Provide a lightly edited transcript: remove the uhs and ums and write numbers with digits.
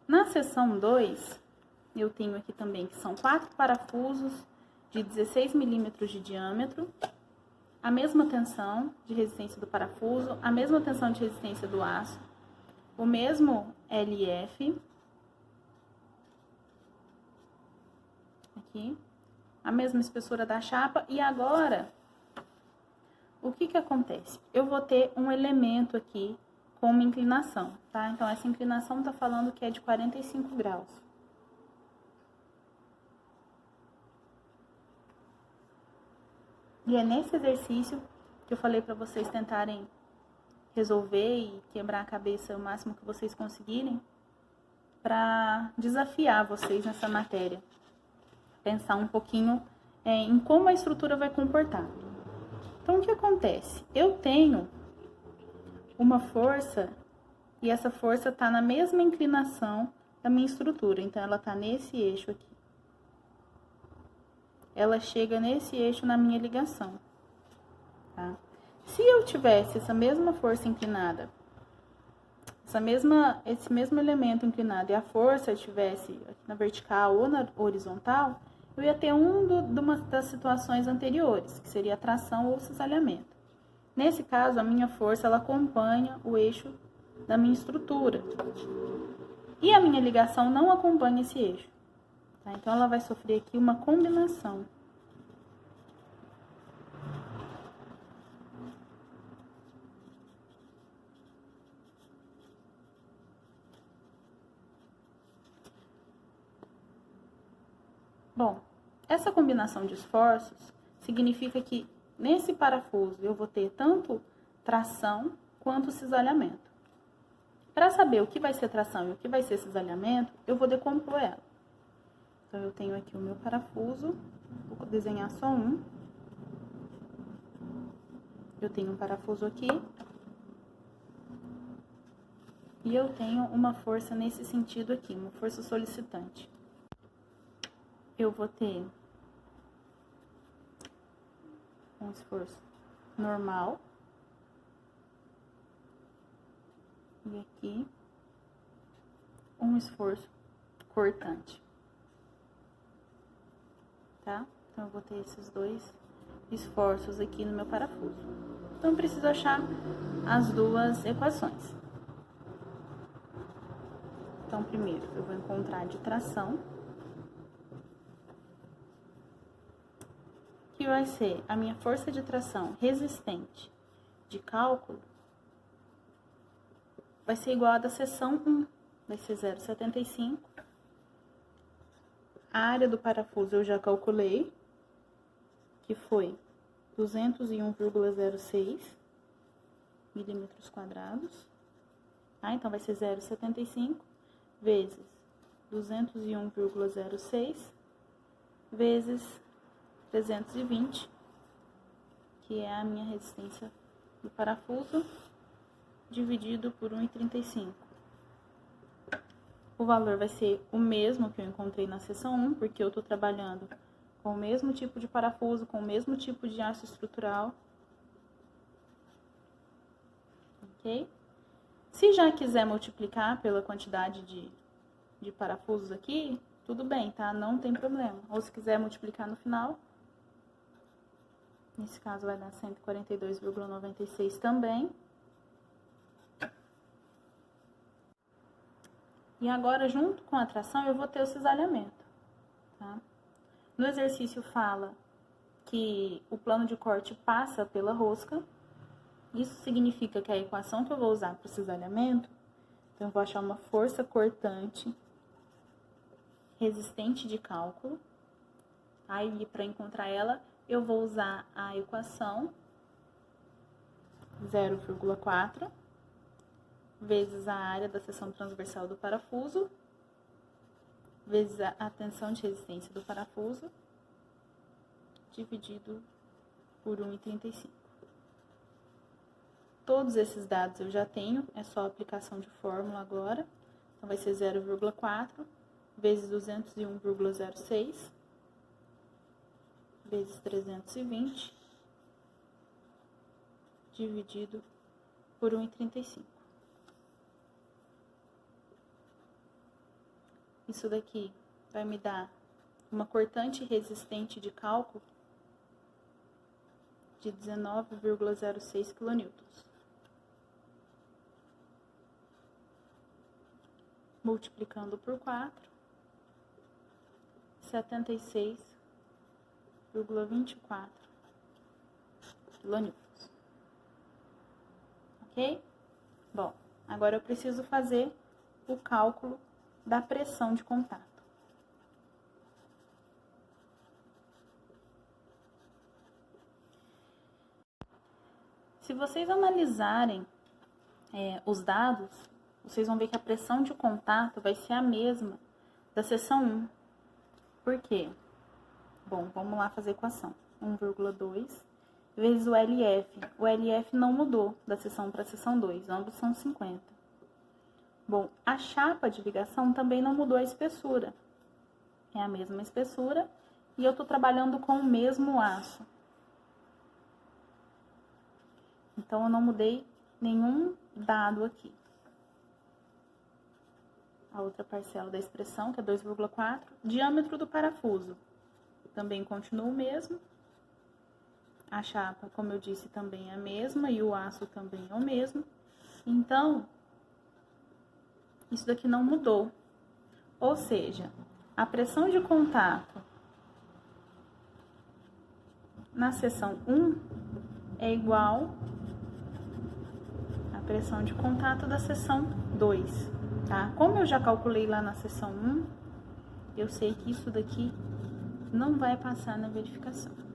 Na seção 2, eu tenho aqui também que são 4 parafusos de 16 milímetros de diâmetro, a mesma tensão de resistência do parafuso, a mesma tensão de resistência do aço, o mesmo LF, aqui, a mesma espessura da chapa. E agora, o que acontece? Eu vou ter um elemento aqui com uma inclinação, tá? Então, essa inclinação tá falando que é de 45 graus. E é nesse exercício que eu falei para vocês tentarem resolver e quebrar a cabeça o máximo que vocês conseguirem, para desafiar vocês nessa matéria. Pensar um pouquinho em como a estrutura vai comportar. Então, o que acontece? Eu tenho uma força e essa força está na mesma inclinação da minha estrutura. Então, ela está nesse eixo aqui. Ela chega nesse eixo na minha ligação, tá? Se eu tivesse essa mesma força inclinada, esse mesmo elemento inclinado e a força estivesse aqui na vertical ou na horizontal, eu ia ter uma das situações anteriores, que seria a tração ou cisalhamento. Nesse caso, a minha força, ela acompanha o eixo da minha estrutura. E a minha ligação não acompanha esse eixo. Tá? Então, ela vai sofrer aqui uma combinação. Bom, essa combinação de esforços significa que nesse parafuso eu vou ter tanto tração quanto cisalhamento. Para saber o que vai ser tração e o que vai ser cisalhamento, eu vou decompor ela. Então, eu tenho aqui o meu parafuso, vou desenhar só um. Eu tenho um parafuso aqui. E eu tenho uma força nesse sentido aqui, uma força solicitante. Eu vou ter um esforço normal. E aqui, um esforço cortante. Tá? Então, eu vou ter esses dois esforços aqui no meu parafuso. Então, eu preciso achar as duas equações. Então, primeiro, eu vou encontrar de tração, que vai ser a minha força de tração resistente de cálculo, vai ser igual a da seção 1, vai ser 0,75. A área do parafuso eu já calculei, que foi 201,06 milímetros quadrados. Tá? Então, vai ser 0,75 vezes 201,06 vezes 320, que é a minha resistência do parafuso, dividido por 1,35. O valor vai ser o mesmo que eu encontrei na seção 1, porque eu tô trabalhando com o mesmo tipo de parafuso, com o mesmo tipo de aço estrutural. Ok? Se já quiser multiplicar pela quantidade de parafusos aqui, tudo bem, tá? Não tem problema. Ou se quiser multiplicar no final, nesse caso vai dar 142,96 também. E agora, junto com a tração, eu vou ter o cisalhamento, tá? No exercício fala que o plano de corte passa pela rosca. Isso significa que a equação que eu vou usar para o cisalhamento, então, eu vou achar uma força cortante resistente de cálculo. Aí, para encontrar ela, eu vou usar a equação 0,4 vezes a área da seção transversal do parafuso, vezes a tensão de resistência do parafuso, dividido por 1,35. Todos esses dados eu já tenho, é só aplicação de fórmula agora. Então, vai ser 0,4 vezes 201,06 vezes 320, dividido por 1,35. isso daqui vai me dar uma cortante resistente de cálculo de 19,06 kN. Multiplicando por 4, 76,24 kN. Ok? Bom, agora eu preciso fazer o cálculo da pressão de contato. Se vocês analisarem os dados, vocês vão ver que a pressão de contato vai ser a mesma da seção 1. Por quê? Bom, vamos lá fazer a equação. 1,2 vezes o LF. O LF não mudou da seção 1 para a seção 2, ambos são 50. Bom, a chapa de ligação também não mudou a espessura. É a mesma espessura e eu estou trabalhando com o mesmo aço. Então, eu não mudei nenhum dado aqui. A outra parcela da expressão, que é 2,4. Diâmetro do parafuso também continua o mesmo. A chapa, como eu disse, também é a mesma e o aço também é o mesmo. Então, isso daqui não mudou. Ou seja, a pressão de contato na seção 1 é igual à pressão de contato da seção 2, tá? Como eu já calculei lá na seção 1, eu sei que isso daqui não vai passar na verificação.